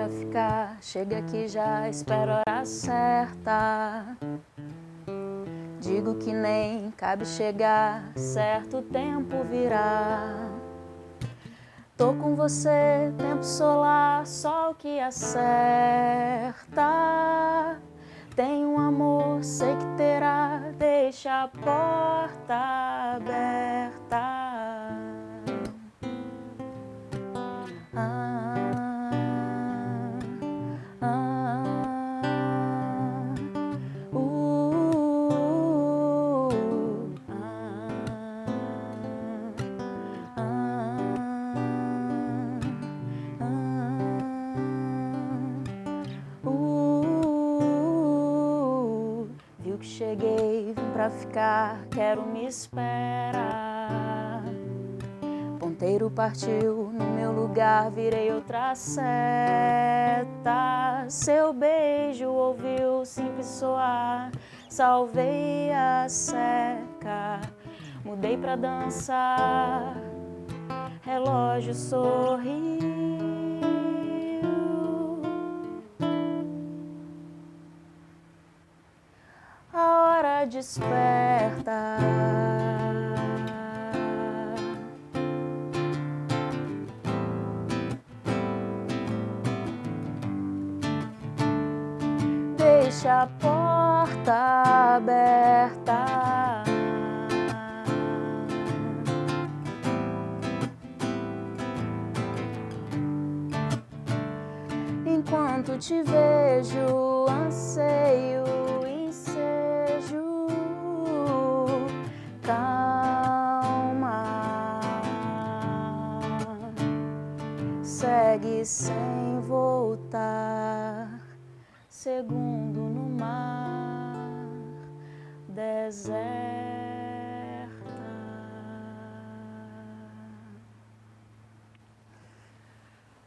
pra ficar, chega aqui já, espero a hora certa. Digo que nem cabe chegar, certo tempo virá. Tô com você, tempo solar, sol que acerta. Tem um amor, sei que terá, deixa a porta aberta. Viu que cheguei, vim pra ficar, quero me esperar. Ponteiro partiu, no meu lugar virei outra seta. Seu beijo ouviu simples soar, salvei a seca. Mudei pra dançar, relógio sorriu. A hora desperta. Deixa a porta aberta. Enquanto te vejo, anseio, ensejo, calma. Segue sem voltar, segundo no mar, deserta.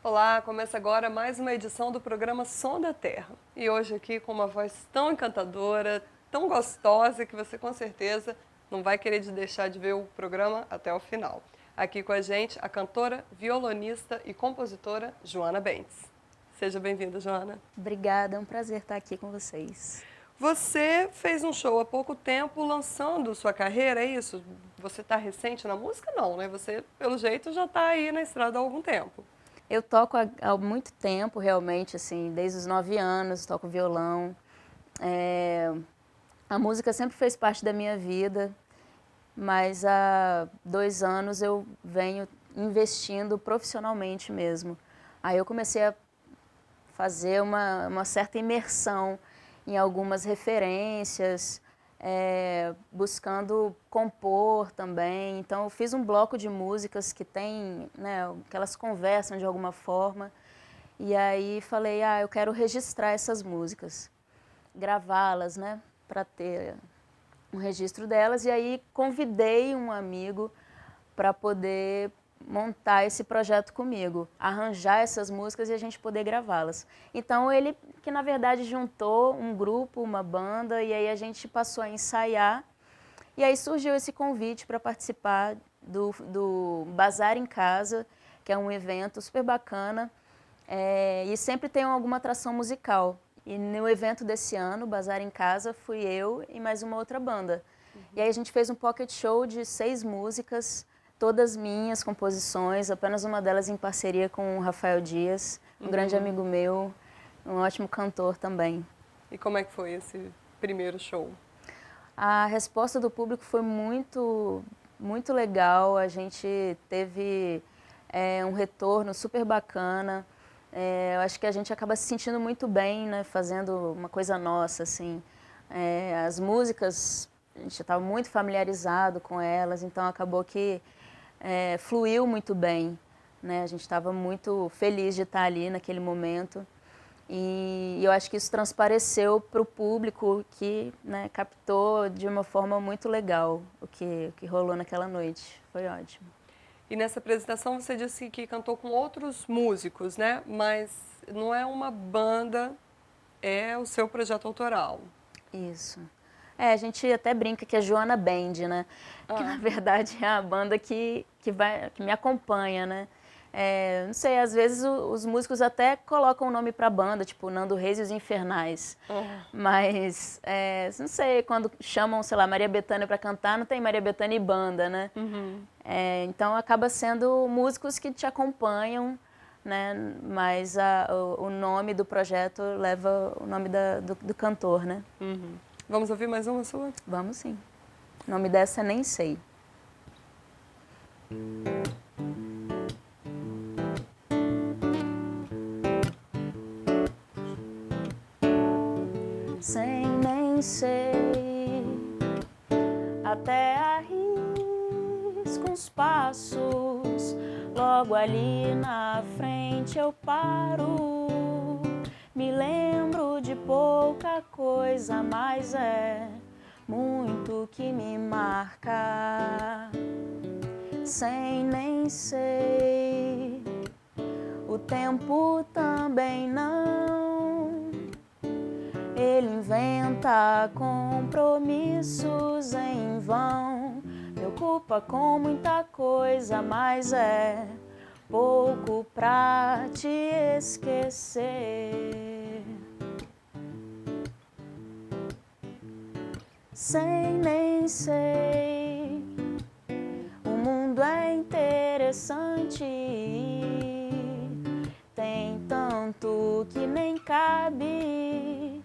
Olá, começa agora mais uma edição do programa Som da Terra. E hoje aqui com uma voz tão encantadora, tão gostosa, que você com certeza não vai querer deixar de ver o programa até o final. Aqui com a gente, a cantora, violonista e compositora Joana Bentes. Seja bem-vinda, Joana. Obrigada, é um prazer estar aqui com vocês. Você fez um show há pouco tempo lançando sua carreira, é isso? Você está recente na música? Não, né? Você, pelo jeito, já está aí na estrada há algum tempo. Eu toco há muito tempo, realmente, assim, desde os 9 anos, toco violão. A música sempre fez parte da minha vida, mas há 2 anos eu venho investindo profissionalmente mesmo. Aí eu comecei a fazer uma certa imersão em algumas referências, buscando compor também. Então eu fiz um bloco de músicas que tem, né, que elas conversam de alguma forma. E aí falei, eu quero registrar essas músicas, gravá-las, né, para ter um registro delas. E aí convidei um amigo para poder montar esse projeto comigo, arranjar essas músicas e a gente poder gravá-las. Então ele que na verdade juntou um grupo, uma banda, e aí a gente passou a ensaiar, e aí surgiu esse convite para participar do Bazar em Casa, que é um evento super bacana, e sempre tem alguma atração musical. E no evento desse ano, Bazar em Casa, fui eu e mais uma outra banda. E aí a gente fez um pocket show de 6 músicas, todas minhas composições, apenas uma delas em parceria com o Rafael Dias, um grande amigo meu, um ótimo cantor também. E como é que foi esse primeiro show? A resposta do público foi muito, muito legal, a gente teve um retorno super bacana. Eu acho que a gente acaba se sentindo muito bem, né, fazendo uma coisa nossa, assim. As músicas, a gente estava muito familiarizado com elas, então acabou que fluiu muito bem, né? A gente estava muito feliz de estar ali naquele momento, e eu acho que isso transpareceu para o público que, né, captou de uma forma muito legal o que rolou naquela noite. Foi ótimo. E nessa apresentação você disse que cantou com outros músicos, né? Mas não é uma banda, é o seu projeto autoral. Isso. A gente até brinca que é Joana Band, né? Que na verdade é a banda que me acompanha, né? Não sei, às vezes os músicos até colocam o nome pra banda, tipo Nando Reis e os Infernais. Mas, não sei, quando chamam, sei lá, Maria Bethânia pra cantar, não tem Maria Bethânia e banda, né? Então acaba sendo músicos que te acompanham, né? Mas o nome do projeto leva o nome do cantor, né? Vamos ouvir mais uma sua? Vamos sim. O nome dessa Nem Sei. Sem nem sei, até arrisco uns passos, logo ali na frente eu paro. Me lembro de pouca coisa, mas é muito que me marca. Sem nem sei, o tempo também não. Ele inventa compromissos em vão, me ocupa com muita coisa, mas é pouco pra te esquecer. Sem nem sei, o mundo é interessante, tem tanto que nem cabe,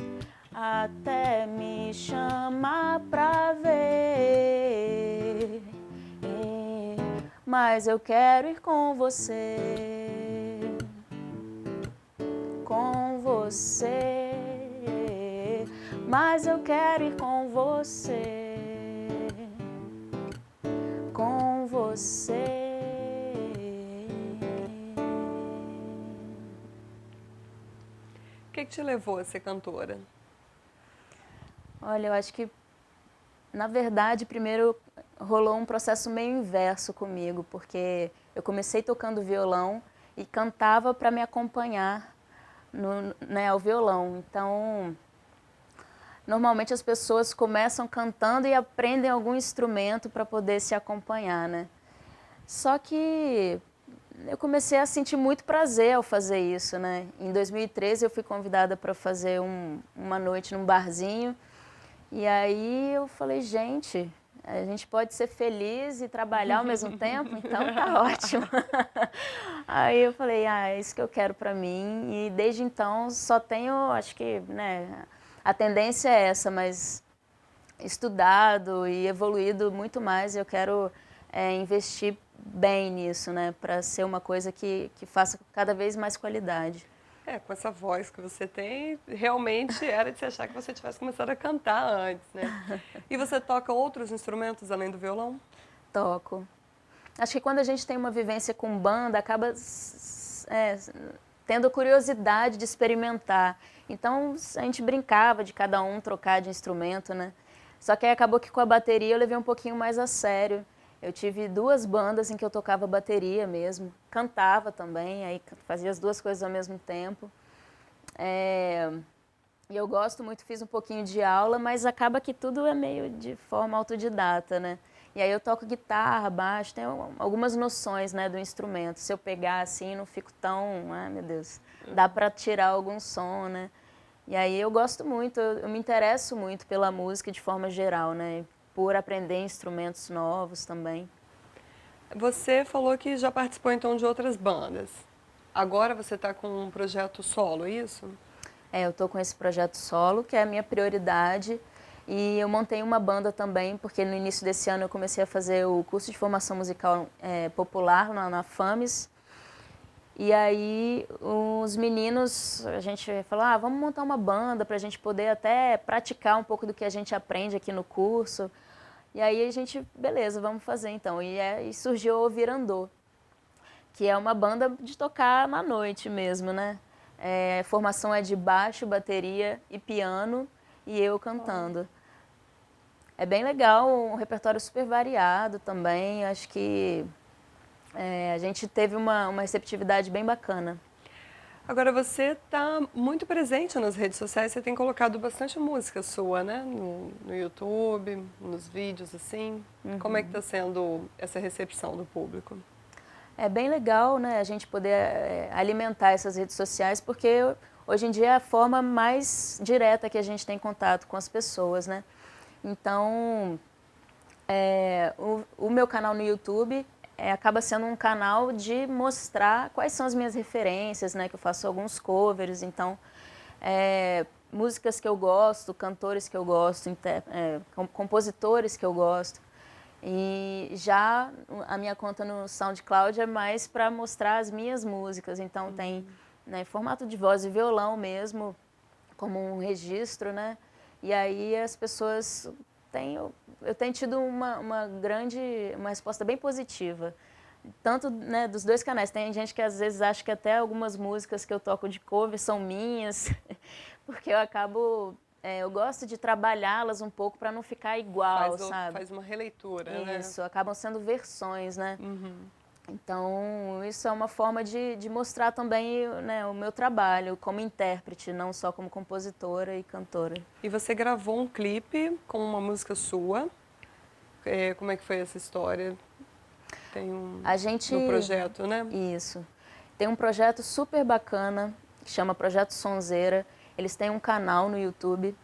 até me chama pra ver. Mas eu quero ir com você, com você. Mas eu quero ir com você, com você. O que te levou a ser cantora? Olha, eu acho que, na verdade, primeiro rolou um processo meio inverso comigo, porque eu comecei tocando violão e cantava para me acompanhar ao violão. Então, normalmente as pessoas começam cantando e aprendem algum instrumento para poder se acompanhar, né? Só que eu comecei a sentir muito prazer ao fazer isso, né? Em 2013 eu fui convidada para fazer uma noite num barzinho. E aí eu falei, gente, a gente pode ser feliz e trabalhar ao mesmo tempo, então tá ótimo. Aí eu falei, é isso que eu quero pra mim. E desde então só tenho, acho que, né, a tendência é essa, mas estudado e evoluído muito mais. Eu quero investir bem nisso, né, para ser uma coisa que faça cada vez mais qualidade. Com essa voz que você tem, realmente era de se achar que você tivesse começado a cantar antes, né? E você toca outros instrumentos além do violão? Toco. Acho que quando a gente tem uma vivência com banda, acaba tendo curiosidade de experimentar. Então, a gente brincava de cada um trocar de instrumento, né? Só que aí acabou que com a bateria eu levei um pouquinho mais a sério. Eu tive 2 bandas em que eu tocava bateria mesmo, cantava também, aí fazia as 2 coisas ao mesmo tempo. E eu gosto muito, fiz um pouquinho de aula, mas acaba que tudo é meio de forma autodidata, né? E aí eu toco guitarra, baixo, tenho algumas noções, né, do instrumento. Se eu pegar assim, não fico tão, ai meu Deus, dá para tirar algum som, né? E aí eu gosto muito, eu me interesso muito pela música de forma geral, né? Por aprender instrumentos novos também. Você falou que já participou então de outras bandas. Agora você está com um projeto solo, é isso? Eu tô com esse projeto solo, que é a minha prioridade. E eu montei uma banda também, porque no início desse ano eu comecei a fazer o curso de formação musical popular na FAMES. E aí os meninos, a gente falou, vamos montar uma banda para a gente poder até praticar um pouco do que a gente aprende aqui no curso. E aí a gente, beleza, vamos fazer então. E surgiu o Virandô, que é uma banda de tocar na noite mesmo, né? A formação é de baixo, bateria e piano, e eu cantando. É bem legal, um repertório super variado também. Acho que a gente teve uma receptividade bem bacana. Agora, você está muito presente nas redes sociais, você tem colocado bastante música sua, né? No YouTube, nos vídeos, assim. Como é que está sendo essa recepção do público? É bem legal, né, a gente poder alimentar essas redes sociais, porque hoje em dia é a forma mais direta que a gente tem contato com as pessoas, né? Então, o meu canal no YouTube acaba sendo um canal de mostrar quais são as minhas referências, né? Que eu faço alguns covers, então, músicas que eu gosto, cantores que eu gosto, compositores que eu gosto. E já a minha conta no SoundCloud é mais para mostrar as minhas músicas, então tem, né, formato de voz e violão mesmo, como um registro, né? E aí as pessoas eu tenho tido uma resposta bem positiva, tanto, né, dos dois canais. Tem gente que às vezes acha que até algumas músicas que eu toco de cover são minhas, porque eu gosto de trabalhá-las um pouco para não ficar igual, sabe? Faz uma releitura, né? Isso, acabam sendo versões, né? Uhum. Então, isso é uma forma de mostrar também, né, o meu trabalho como intérprete, não só como compositora e cantora. E você gravou um clipe com uma música sua. Como é que foi essa história? Tem no projeto, né? Isso. Tem um projeto super bacana, que chama Projeto Sonzeira. Eles têm um canal no YouTube.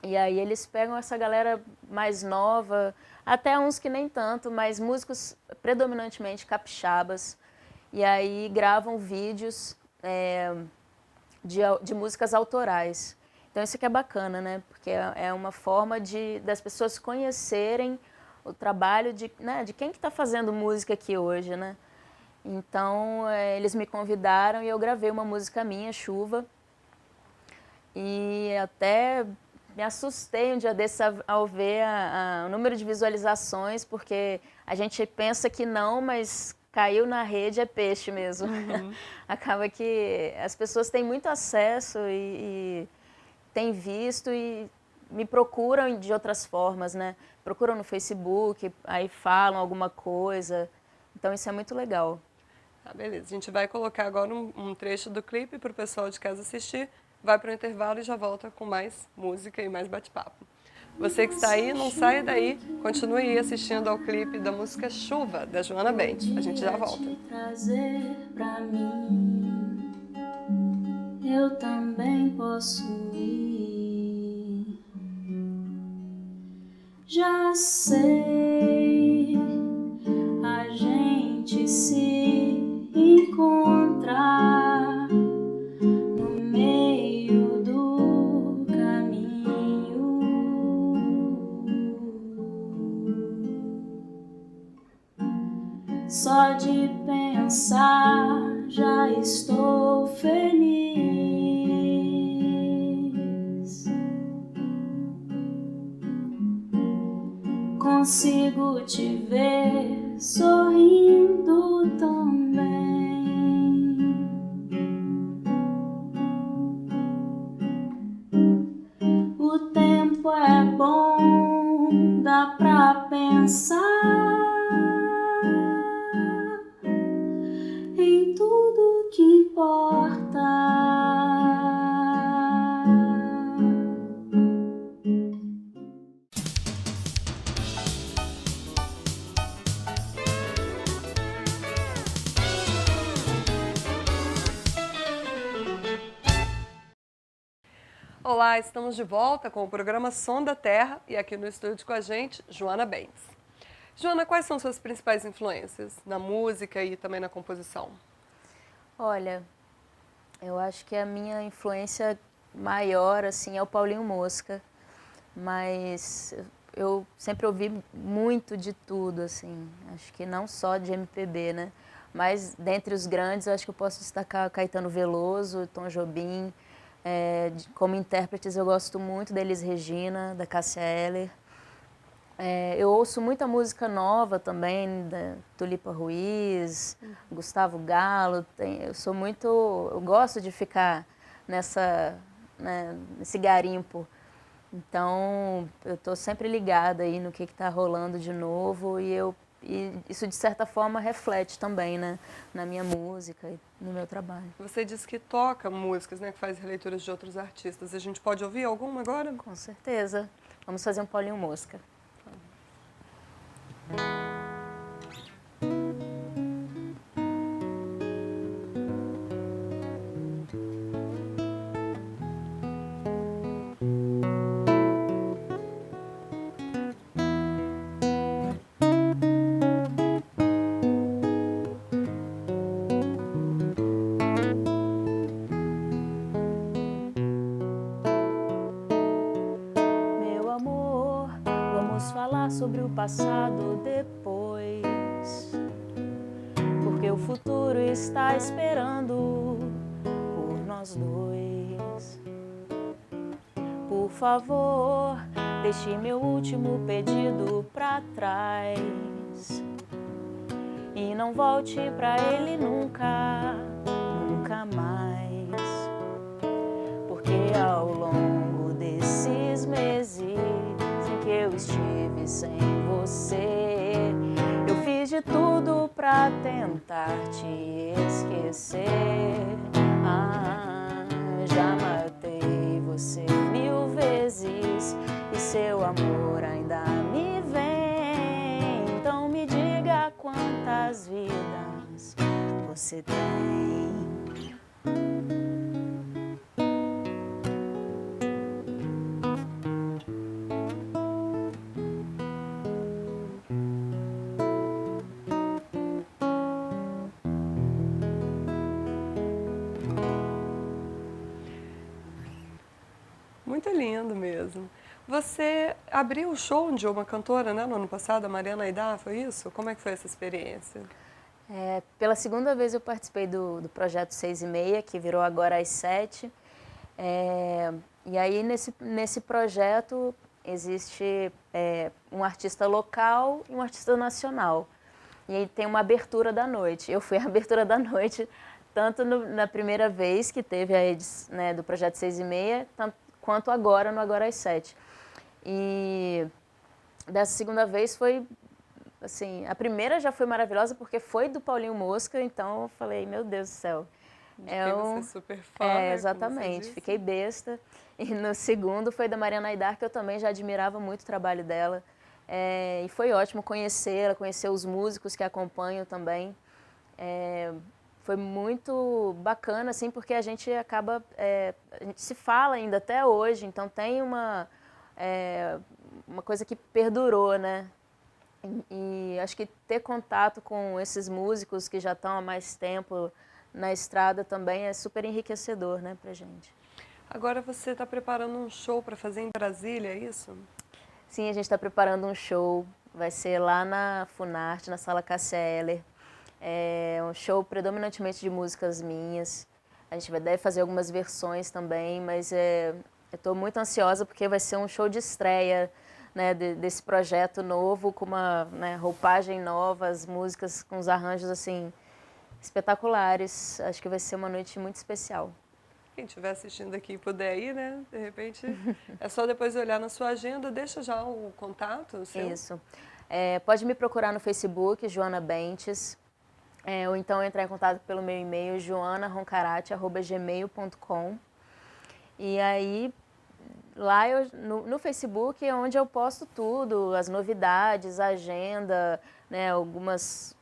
E aí eles pegam essa galera mais nova, até uns que nem tanto, mas músicos predominantemente capixabas. E aí gravam vídeos de músicas autorais. Então isso que é bacana, né? Porque é uma forma das pessoas conhecerem o trabalho de quem que está fazendo música aqui hoje, né? Então eles me convidaram e eu gravei uma música minha, Chuva. E até me assustei um dia desses ao ver o número de visualizações, porque a gente pensa que não, mas caiu na rede é peixe mesmo. Uhum. Acaba que as pessoas têm muito acesso e têm visto e me procuram de outras formas, né? Procuram no Facebook, aí falam alguma coisa. Então isso é muito legal. Tá, beleza. A gente vai colocar agora um trecho do clipe para o pessoal de casa assistir. Vai para o intervalo e já volta com mais música e mais bate-papo. Você que está aí, não saia daí. Continue aí assistindo ao clipe da música Chuva, da Joana Bente. A gente já volta. Trazer pra mim, eu também posso ir. Já sei, a gente se encontrar no meio do caminho. Só de pensar já estou feliz. Consigo te ver sorrindo também. O tempo é bom, dá pra pensar em tudo que importa. Olá, estamos de volta com o programa Som da Terra e aqui no estúdio com a gente, Joana Bentes. Joana, quais são suas principais influências na música e também na composição? Olha, eu acho que a minha influência maior, assim, é o Paulinho Mosca, mas eu sempre ouvi muito de tudo, assim, acho que não só de MPB, né? Mas dentre os grandes, eu acho que eu posso destacar Caetano Veloso, Tom Jobim. Como intérpretes, eu gosto muito da Elis Regina, da Cássia Eller. Eu ouço muita música nova também, da Tulipa Ruiz, Gustavo Galo. Eu gosto de ficar nesse garimpo. Então, eu estou sempre ligada aí no que está rolando de novo e isso, de certa forma, reflete também, né, na minha música e no meu trabalho. Você disse que toca músicas, né, que faz releituras de outros artistas. A gente pode ouvir alguma agora? Com certeza. Vamos fazer um Paulinho Mosca. sobre o passado depois, porque o futuro está esperando por nós dois. Por favor, deixe meu último pedido pra trás e não volte pra ele nunca, nunca mais. Porque ao longo desses meses em que eu estive sem você, eu fiz de tudo pra tentar te esquecer. Já matei você 1000 vezes e seu amor ainda me vem. Então me diga quantas vidas você tem. Muito lindo mesmo. Você abriu o show de uma cantora, né, no ano passado, a Mariana Aidar, foi isso? Como é que foi essa experiência? Pela segunda vez eu participei do projeto 6 e meia, que virou agora às 7. E aí nesse projeto existe um artista local e um artista nacional. E aí tem uma abertura da noite. Eu fui a abertura da noite, tanto na primeira vez que teve a edição, né, do projeto 6 e meia, quanto agora no Agora às 7. E dessa segunda vez foi, assim, a primeira já foi maravilhosa porque foi do Paulinho Mosca, então eu falei, meu Deus do céu. Você é super fã, né, exatamente, fiquei besta. E no segundo foi da Mariana Aidar, que eu também já admirava muito o trabalho dela. E foi ótimo conhecê-la, conhecer os músicos que acompanham também. Foi muito bacana, assim, porque a gente acaba, a gente se fala ainda até hoje, então tem uma coisa que perdurou, né? E acho que ter contato com esses músicos que já estão há mais tempo na estrada também é super enriquecedor, né, pra gente. Agora você está preparando um show para fazer em Brasília, é isso? Sim, a gente está preparando um show, vai ser lá na Funarte, na Sala Cássia Eller. É um show predominantemente de músicas minhas. A gente deve fazer algumas versões também, mas eu estou muito ansiosa porque vai ser um show de estreia, né, desse projeto novo, com uma, né, roupagem nova, as músicas com os arranjos assim espetaculares. Acho que vai ser uma noite muito especial. Quem estiver assistindo aqui e puder ir, né? De repente, é só depois olhar na sua agenda, deixa já o contato seu. Isso. Pode me procurar no Facebook, Joana Bentes, ou então entrar em contato pelo meu e-mail, joanaroncarate@gmail.com. E aí, lá no Facebook é onde eu posto tudo, as novidades, a agenda, né, alguns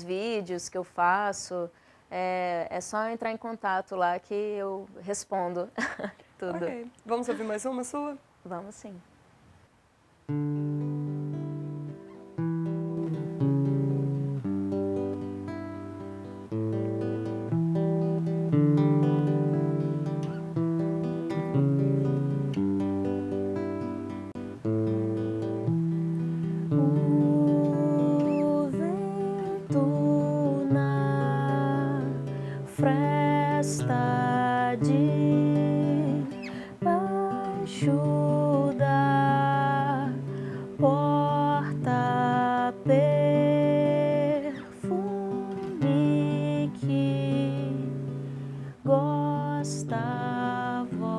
vídeos que eu faço. É só entrar em contato lá que eu respondo tudo. Ok. Vamos ouvir mais uma sua? Vamos sim. O vento na fresta debaixo da porta, perfume que gosta a voz.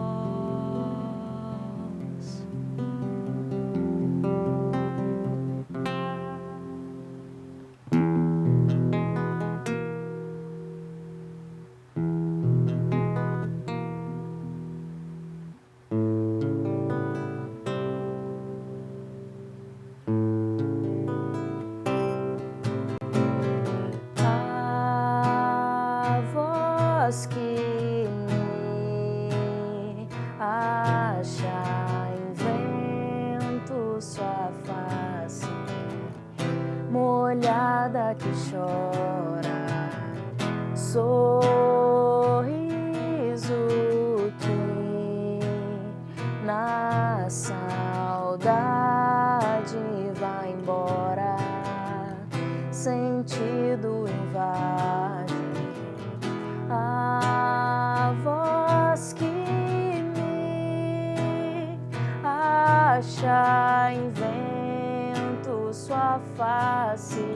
A voz que me acha, invento sua face molhada que chora, sorriso que na saudade vai sentido invade a voz que me acha, invento sua face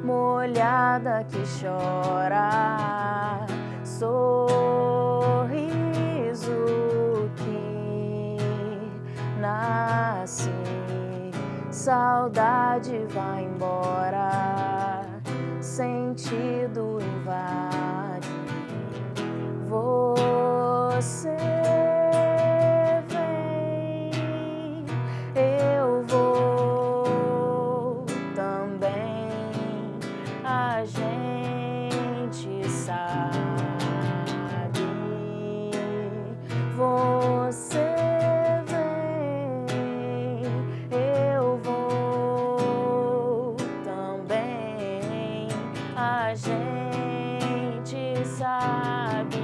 molhada que chora, sorriso que nasce, saudade vai embora, sentido invade você. Vem, eu vou também, a gente sabe. Você vem, eu vou também, a gente sabe.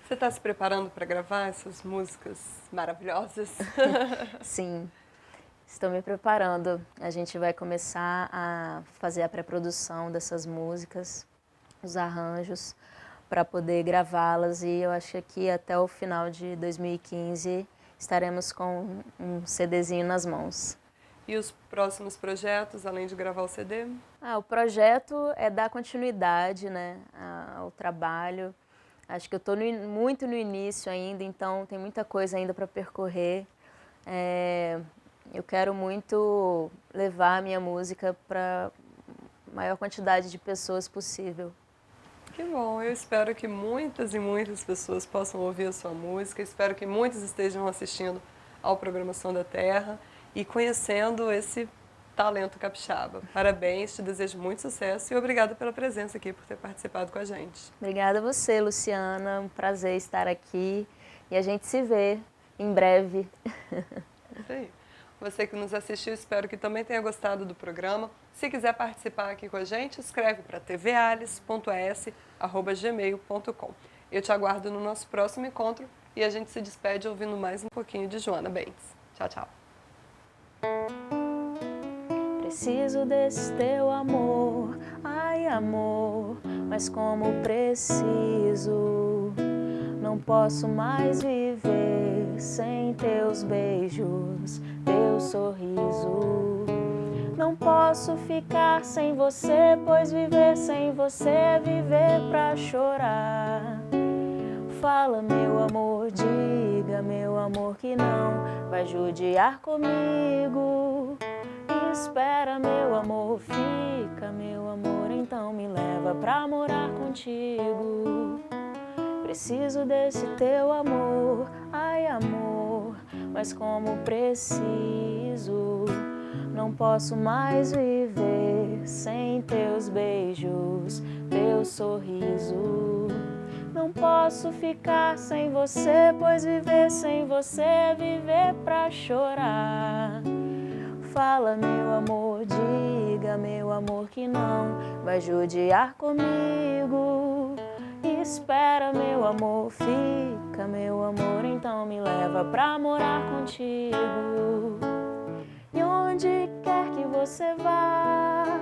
Você está se preparando para gravar essas músicas maravilhosas? Sim, estou me preparando. A gente vai começar a fazer a pré-produção dessas músicas, os arranjos, para poder gravá-las. E eu acho que até o final de 2015 estaremos com um CDzinho nas mãos. E os próximos projetos, além de gravar o CD? O projeto é dar continuidade, né, ao trabalho. Acho que eu estou muito no início ainda, então tem muita coisa ainda para percorrer. Eu quero muito levar a minha música para a maior quantidade de pessoas possível. Que bom, eu espero que muitas e muitas pessoas possam ouvir a sua música, espero que muitos estejam assistindo ao programa Som da Terra e conhecendo esse talento capixaba. Parabéns, te desejo muito sucesso e obrigada pela presença aqui, por ter participado com a gente. Obrigada a você, Luciana, um prazer estar aqui e a gente se vê em breve. Isso aí. Você que nos assistiu, espero que também tenha gostado do programa. Se quiser participar aqui com a gente, escreve para tvales.s@gmail.com. Eu te aguardo no nosso próximo encontro e a gente se despede ouvindo mais um pouquinho de Joana Bentes. Tchau, tchau. Preciso desse teu amor, ai amor, mas como preciso. Não posso mais viver sem teus beijos, teu sorriso. Não posso ficar sem você, pois viver sem você é viver pra chorar. Fala, meu amor, diga, meu amor, que não vai judiar comigo. Espera, meu amor, fica, meu amor, então me leva pra morar contigo. Preciso desse teu amor, ai amor, mas como preciso. Não posso mais viver sem teus beijos, teu sorriso. Não posso ficar sem você, pois viver sem você é viver pra chorar. Fala, meu amor, diga, meu amor, que não vai judiar comigo. Espera, meu amor, fica, meu amor, então me leva pra morar contigo. E onde quer que você vá,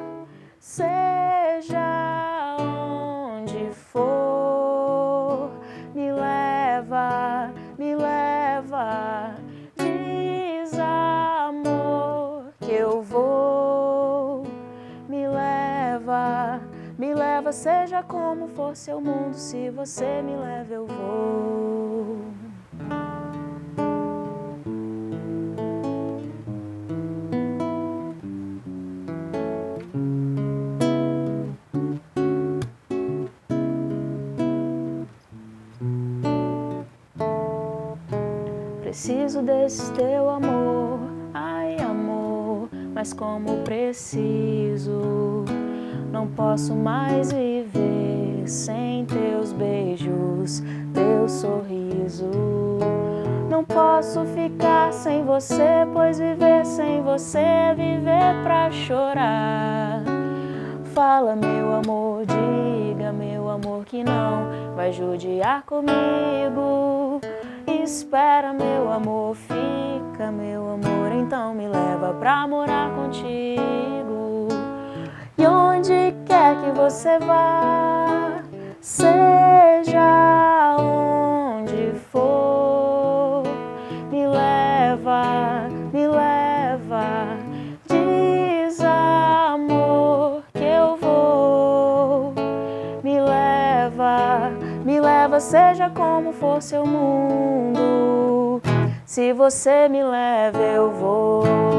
seja onde for, me leva, me leva. Diz, amor, que eu vou, me leva, seja como for seu mundo, se você me leva eu vou. Preciso desse teu amor, ai amor, mas como preciso. Não posso mais viver sem teus beijos, teu sorriso. Não posso ficar sem você. você, pois viver sem você é viver pra chorar. Fala, meu amor, diga, meu amor, que não vai judiar comigo. Espera, meu amor, fica, meu amor, então me leva pra morar contigo. E onde quer que você vá, seja onde for, me leva, diz amor que eu vou. Me leva, seja como for seu mundo. Se você me leva, eu vou.